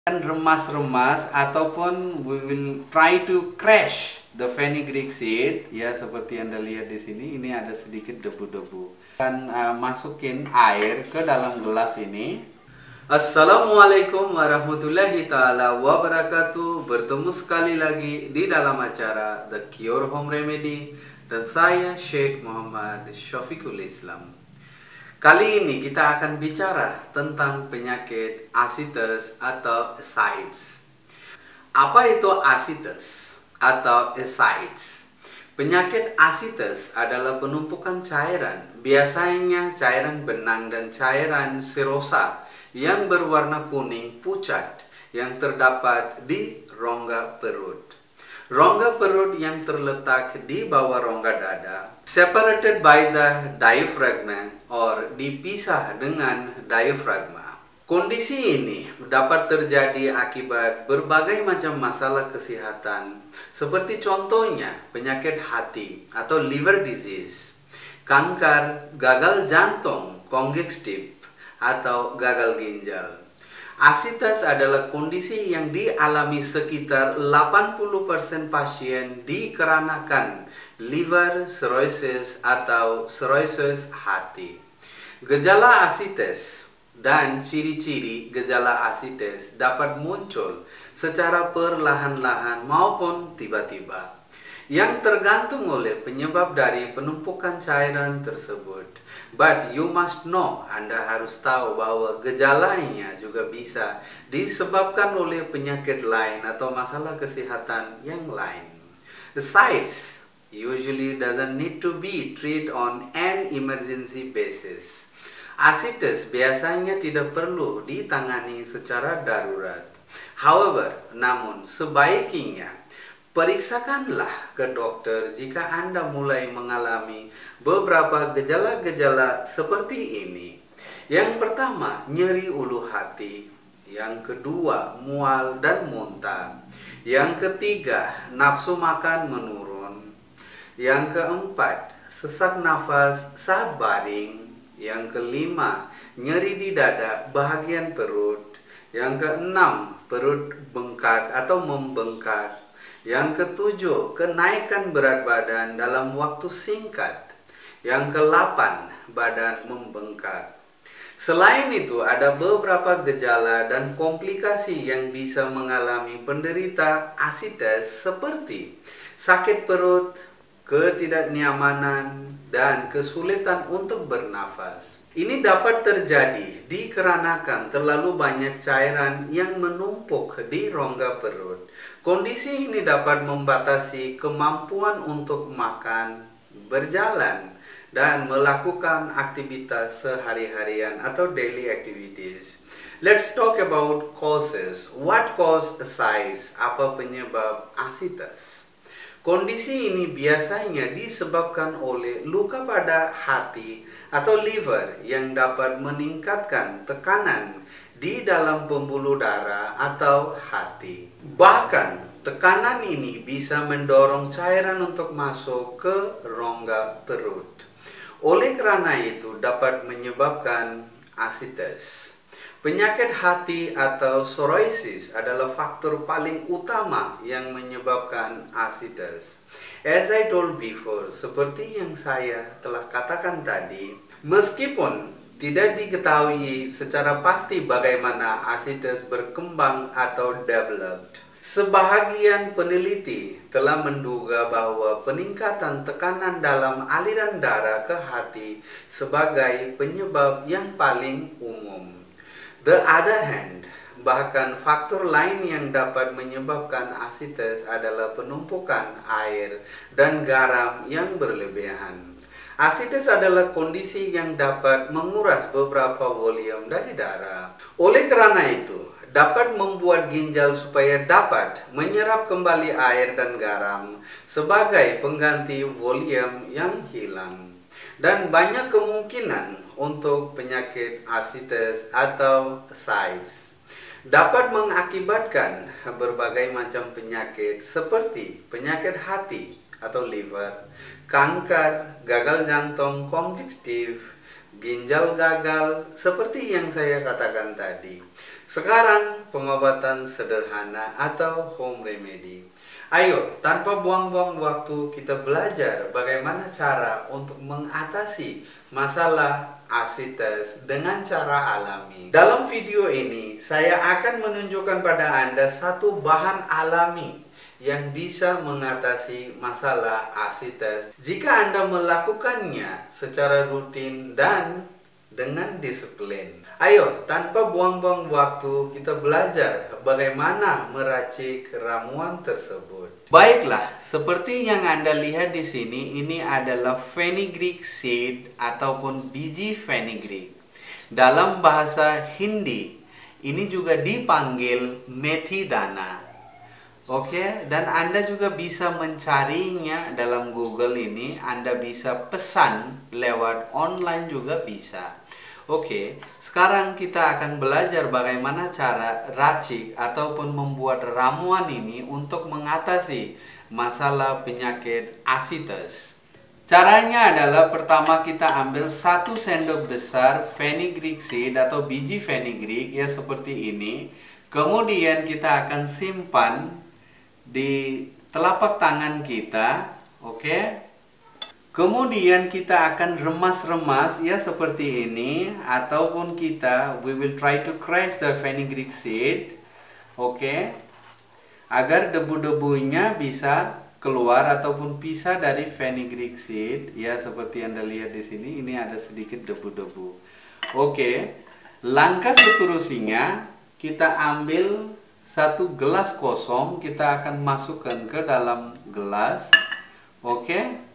remas-remas ataupun we will try to crash the fenugreek seed ya, seperti Anda lihat di sini. Ini ada sedikit debu-debu. Dan masukin air ke dalam gelas ini. Assalamualaikum warahmatullahi taala wabarakatuh. Bertemu sekali lagi di dalam acara The Cure Home Remedy dan saya Syekh Muhammad Syafiqul Islam. Kali ini kita akan bicara tentang penyakit ascites atau ascites. Apa itu ascites atau ascites? Penyakit ascites adalah penumpukan cairan, biasanya cairan benang dan cairan serosa yang berwarna kuning pucat yang terdapat di rongga perut. Rongga perut yang terletak di bawah rongga dada, separated by the diaphragma or dipisah dengan diafragma. Kondisi ini dapat terjadi akibat berbagai macam masalah kesehatan, seperti contohnya penyakit hati atau liver disease, kanker, gagal jantung, congestive, atau gagal ginjal. Ascites adalah kondisi yang dialami sekitar 80% pasien dikarenakan liver cirrhosis atau cirrhosis hati. Gejala ascites dan ciri-ciri gejala ascites dapat muncul secara perlahan-lahan maupun tiba-tiba, yang tergantung oleh penyebab dari penumpukan cairan tersebut. But you must know, Anda harus tahu bahwa gejalanya juga bisa disebabkan oleh penyakit lain atau masalah kesehatan yang lain. Ascites usually doesn't need to be treated on an emergency basis. Ascites biasanya tidak perlu ditangani secara darurat. However, namun sebaiknya periksakanlah ke dokter jika Anda mulai mengalami beberapa gejala-gejala seperti ini. Yang pertama, nyeri ulu hati. Yang kedua, mual dan muntah. Yang ketiga, nafsu makan menurun. Yang keempat, sesak nafas saat baring. Yang kelima, nyeri di dada bahagian perut. Yang keenam, perut bengkak atau membengkak. Yang ketujuh, kenaikan berat badan dalam waktu singkat. Yang ke-8, badan membengkak. Selain itu, ada beberapa gejala dan komplikasi yang bisa mengalami penderita ascites seperti sakit perut, ketidaknyamanan, dan kesulitan untuk bernafas. Ini dapat terjadi dikarenakan terlalu banyak cairan yang menumpuk di rongga perut. Kondisi ini dapat membatasi kemampuan untuk makan, berjalan, dan melakukan aktivitas sehari-harian atau daily activities. Let's talk about causes. What cause ascites? Apa penyebab ascites? Kondisi ini biasanya disebabkan oleh luka pada hati atau liver yang dapat meningkatkan tekanan di dalam pembuluh darah atau hati. Bahkan, tekanan ini bisa mendorong cairan untuk masuk ke rongga perut. Oleh karena itu, dapat menyebabkan ascites. Penyakit hati atau psoriasis adalah faktor paling utama yang menyebabkan ascites. As I told before, seperti yang saya telah katakan tadi, meskipun tidak diketahui secara pasti bagaimana ascites berkembang atau developed, sebahagian peneliti telah menduga bahwa peningkatan tekanan dalam aliran darah ke hati sebagai penyebab yang paling umum. The other hand, bahkan faktor lain yang dapat menyebabkan ascites adalah penumpukan air dan garam yang berlebihan. Ascites adalah kondisi yang dapat menguras beberapa volume dari darah. Oleh karena itu, dapat membuat ginjal supaya dapat menyerap kembali air dan garam sebagai pengganti volume yang hilang. Dan banyak kemungkinan untuk penyakit ascites atau ascites dapat mengakibatkan berbagai macam penyakit seperti penyakit hati atau liver, kanker, gagal jantung, congestive, ginjal gagal, seperti yang saya katakan tadi. Sekarang pengobatan sederhana atau home remedy. Ayo, tanpa buang-buang waktu, kita belajar bagaimana cara untuk mengatasi masalah asites dengan cara alami. Dalam video ini, saya akan menunjukkan pada Anda satu bahan alami yang bisa mengatasi masalah asites jika Anda melakukannya secara rutin dan dengan disiplin. Ayo, tanpa buang-buang waktu, kita belajar bagaimana meracik ramuan tersebut. Baiklah, seperti yang Anda lihat di sini, ini adalah fenugreek seed ataupun biji fenugreek. Dalam bahasa Hindi, ini juga dipanggil methi dana. Oke, dan Anda juga bisa mencarinya dalam Google ini. Anda bisa pesan lewat online juga bisa. Oke, sekarang kita akan belajar bagaimana cara racik ataupun membuat ramuan ini untuk mengatasi masalah penyakit asites. Caranya adalah pertama kita ambil 1 sendok besar fenugreek seed atau biji fenugreek ya seperti ini. Kemudian kita akan simpan di telapak tangan kita, oke? Kemudian kita akan remas-remas ya seperti ini, ataupun we will try to crush the fenugreek seed, oke? Agar debu-debunya bisa keluar ataupun pisah dari fenugreek seed ya seperti Anda lihat di sini, ini ada sedikit debu-debu. Oke. Langkah seterusnya kita ambil 1 gelas kosong, kita akan masukkan ke dalam gelas. Oke.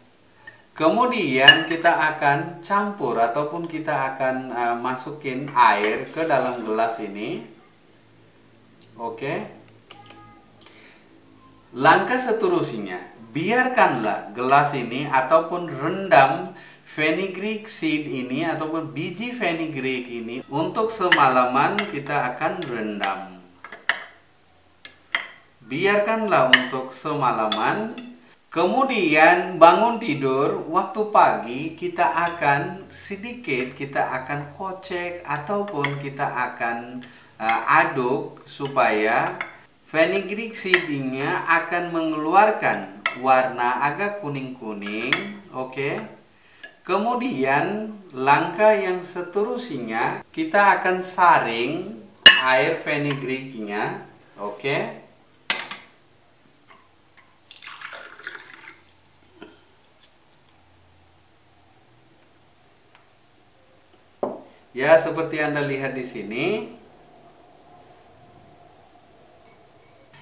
Kemudian kita akan campur ataupun kita akan masukin air ke dalam gelas ini. Oke. Langkah seterusnya, biarkanlah gelas ini ataupun rendam fenugreek seed ini ataupun biji fenugreek ini untuk semalaman. Kita akan rendam. Biarkanlah untuk semalaman. Kemudian bangun tidur, waktu pagi kita akan kocek ataupun kita akan aduk supaya fenugreek seed-nya akan mengeluarkan warna agak kuning-kuning, oke? Kemudian langkah yang seterusnya kita akan saring air fenugreek-nya, oke? Ya, seperti Anda lihat di sini.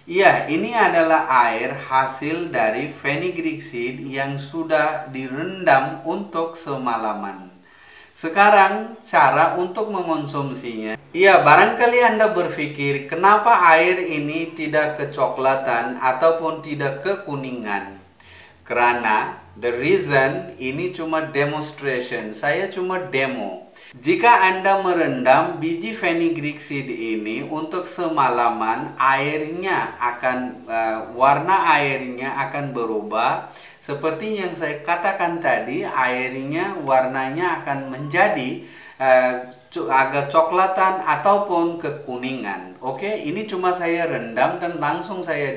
Ya, ini adalah air hasil dari fenugreek seed yang sudah direndam untuk semalaman. Sekarang cara untuk mengonsumsinya. Ya, barangkali Anda berpikir kenapa air ini tidak kecoklatan ataupun tidak kekuningan. Karena the reason ini cuma demonstration, saya cuma demo. Jika Anda merendam biji fenugreek seed ini untuk semalaman, warna airnya akan berubah. Seperti yang saya katakan tadi, warnanya akan menjadi agak coklatan ataupun kekuningan. Oke, ini cuma saya rendam dan langsung saya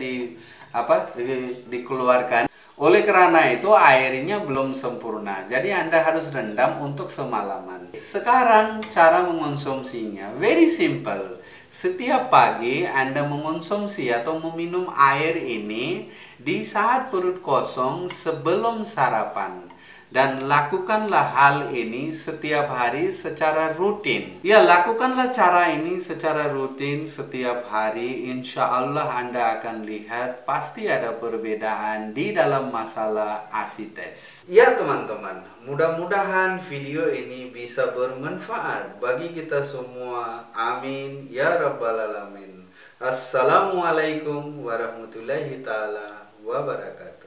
dikeluarkan. Oleh karena itu airnya belum sempurna. Jadi Anda harus rendam untuk semalaman. Sekarang cara mengonsumsinya very simple. Setiap pagi Anda mengonsumsi atau meminum air ini di saat perut kosong sebelum sarapan. Dan lakukanlah hal ini setiap hari secara rutin. Ya, lakukanlah cara ini secara rutin setiap hari. Insya Allah Anda akan lihat pasti ada perbedaan di dalam masalah asites. Ya teman-teman, mudah-mudahan video ini bisa bermanfaat bagi kita semua. Amin ya rabbal alamin. Assalamualaikum warahmatullahi ta'ala wabarakatuh.